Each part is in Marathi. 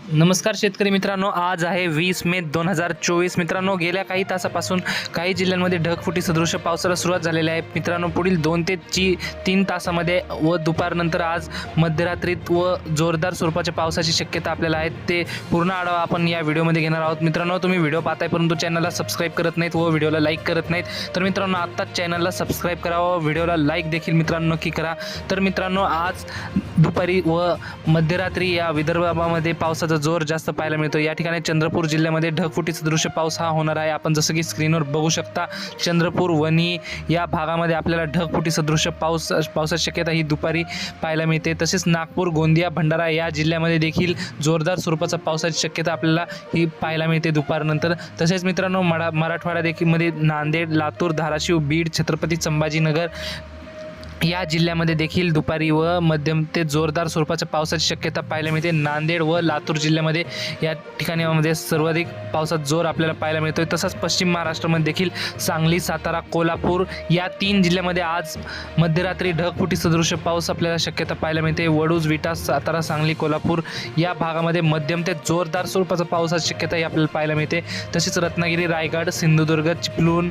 नमस्कार शेतकरी मित्रांनो, आज आहे 20 मे 2024। मित्रांनो, गेल्या काही तासापासून काही जिल्ह्यांमध्ये ढगफुटी सदृश पावसाला सुरुवात झालेली आहे। मित्रांनो, पुढील 2 ते 3 तासामध्ये व दुपारनंतर आज मध्यरात्रीत व जोरदार स्वरूपाच्या पावसाची शक्यता आपल्याला आहे। ते पूर्ण आढावा आपण या व्हिडिओमध्ये घेणार आहोत। मित्रांनो, तुम्ही व्हिडिओ पाहताय परंतु चॅनलला सबस्क्राईब करत नाहीत व व्हिडिओला लाईक करत नाहीत, तर मित्रांनो आत्ताच चॅनलला सबस्क्राईब करा व व्हिडिओला लाईक देखील मित्रांनो नक्की करा। तर मित्रांनो, आज दुपारी व मध्यरात्री या विदर्भामध्ये पावसाचा जोर जास्त पाहायला मिळतो। या ठिकाणी चंद्रपूर जिल्ह्यामध्ये ढगफुटी सदृश पाऊस हा होणार आहे। आपण जसं की स्क्रीनवर बघू शकता, चंद्रपूर वणी या भागामध्ये आपल्याला ढगफुटी सदृश पावसाची शक्यता ही दुपारी पाहायला मिळते। तसेच नागपूर, गोंदिया, भंडारा या जिल्ह्यामध्ये देखील जोरदार स्वरूपाचा पावसाची शक्यता आपल्याला ही पाहायला मिळते दुपारनंतर। तसेच मित्रांनो, मराठवाडा देखील मध्ये नांदेड, लातूर, धाराशिव, बीड, छत्रपती संभाजीनगर या जिल्ह्यामध्ये देखील दुपारी व मध्यम ते जोरदार स्वरूपाच्या पावसाची शक्यता पाहायला मिळते। नांदेड व लातूर जिल्ह्यामध्ये या ठिकाणी सर्वाधिक पावसाचा जोर आपल्याला पाहायला मिळतोय। तसंच पश्चिम महाराष्ट्रामध्ये देखील सांगली, सातारा, कोल्हापूर या 3 जिल्ह्यामध्ये आज मध्यरात्री ढगफुटी सदृश पाऊस आपल्याला शक्यता पाहायला मिळते। वडूज, विटा, सातारा, सांगली, कोल्हापूर या भागामध्ये मध्यम ते जोरदार स्वरूपाचा पावसाची शक्यता ही आपल्याला पाहायला मिळते। तसेच रत्नागिरी, रायगड, सिंधुदुर्ग, चिपळूण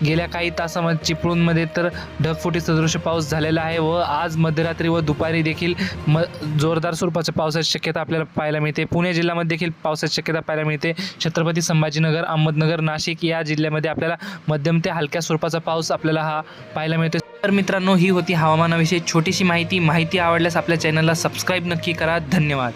गेल्या काही तासामध्ये चिपळूणमध्ये तर ढगफुटी सदृश पाऊस झालेला आहे व आज मध्यरात्री व दुपारी देखील जोरदार स्वरूपाच्या पावसाची शक्यता आपल्याला पाहायला मिळते। पुणे जिल्ह्यामध्ये देखील पावसाची शक्यता पाहायला मिळते। छत्रपती संभाजीनगर, अहमदनगर, नाशिक या जिल्ह्यामध्ये आपल्याला मध्यम ते हलक्या स्वरूपाचा पाऊस आपल्याला हा पाहायला मिळतो। तर मित्रांनो, ही होती हवामानाविषयी छोटीशी माहिती आवडल्यास आपल्या चॅनलला सबस्क्राईब नक्की करा। धन्यवाद।